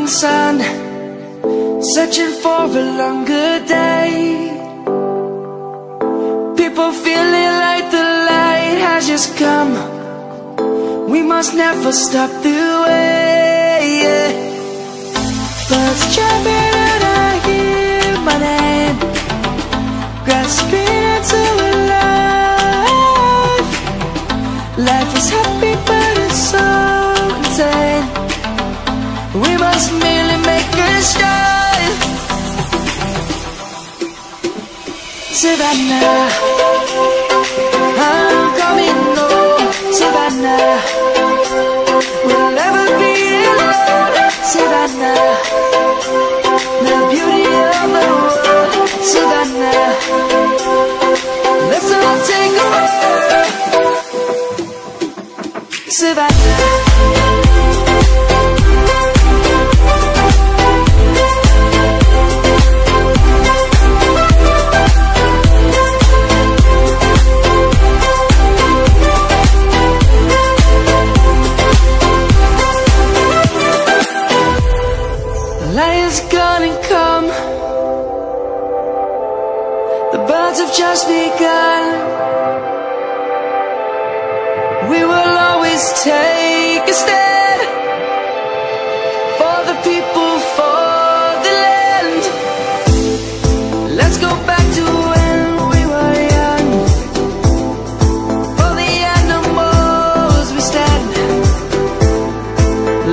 sun, searching for a longer day. People feeling like the light has just come. We must never stop the way. Birds jumping and I hear my name, grasping into a life. Life is happy but it's so insane. We must merely make a start. Savannah, I'm coming home. Savannah, we'll never be alone. Savannah, the beauty of the world. Savannah, let's all take a walk. Savannah. Light is gonna come. The birds have just begun. We will always take a stand for the people, for the land. Let's go back to when we were young. For the animals we stand.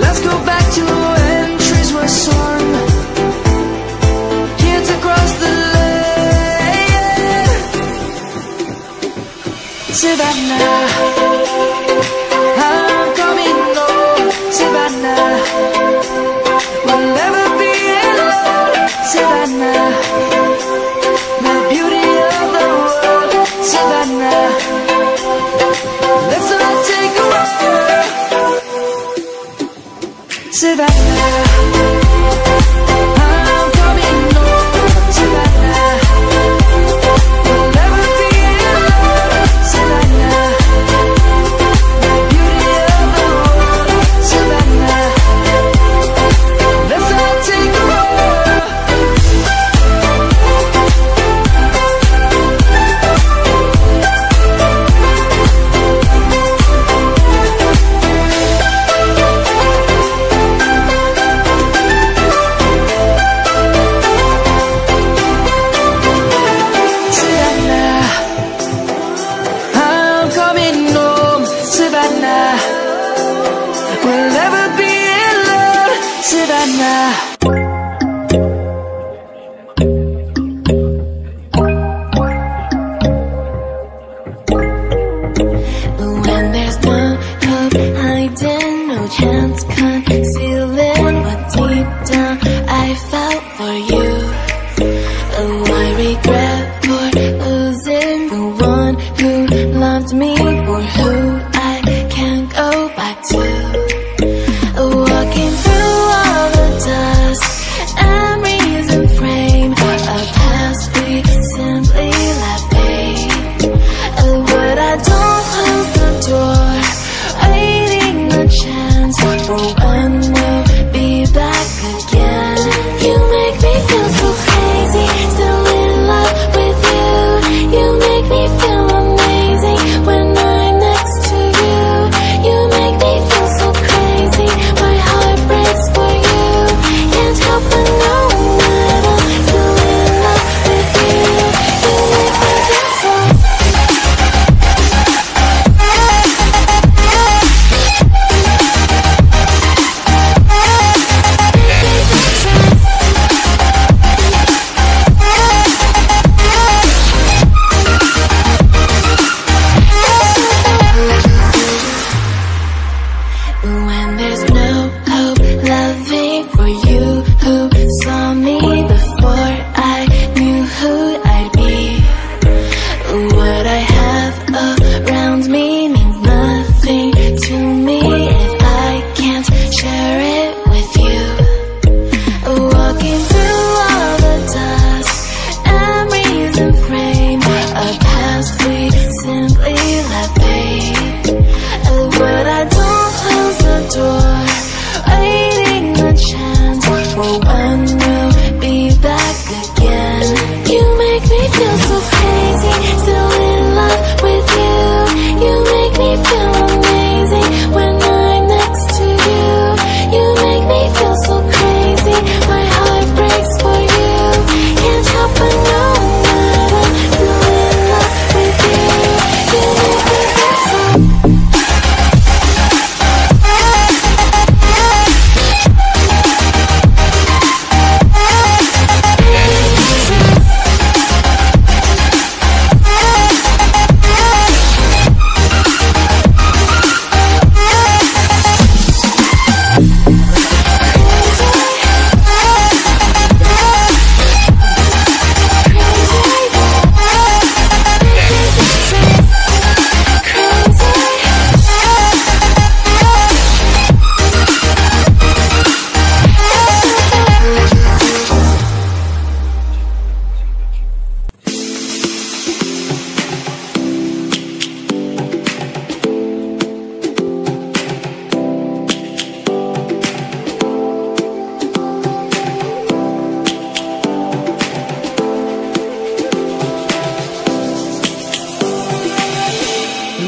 Let's go back to when trees were swung. Kids across the land. Savannah, I'm coming home. Savannah, we'll never be alone. Savannah, the beauty of the world. Savannah, let's all take a walk. Savannah, I'm coming home. Savannah, we'll never be alone. Savannah, the beauty of the world. Savannah, let's all take a walk. Savannah, I'm coming home. Savannah, we'll never be alone. Savannah. When there's no hope hiding, no chance concealing what deep down I felt for you. Oh, I regret for losing the one who loved me, for who I can't go back to. Walking through all the dust and reason frame a past we simply let fade. But I don't close the door, waiting a chance for when we'll be back again. You make me feel so crazy, still in love with you. You make me feel amazing when I'm next to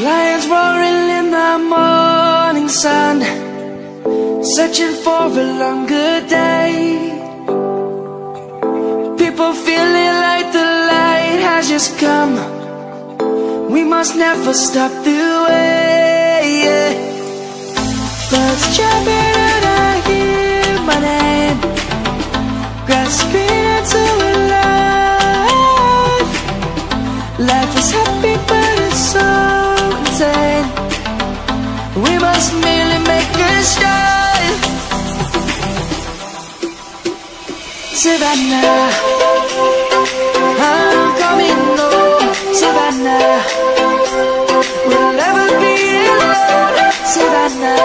Lions roaring in the morning sun, searching for a longer day. People feeling like the light has just come. We must never stop the way. Birds jumping and I hear my name, grasping into a life. Life is happy but it's so insane. We must merely make a start. Savannah, I'm coming home. Savannah, we'll never be alone. Savannah,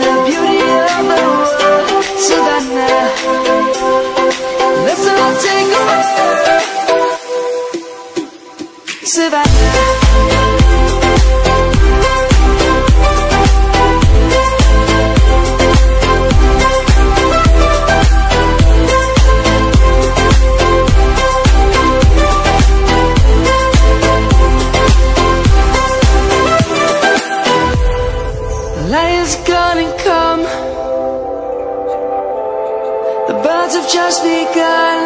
the beauty of the world. Savannah, let's all take a walk. Savannah. Lion's gonna come. The birds have just begun.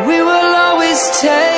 We will always take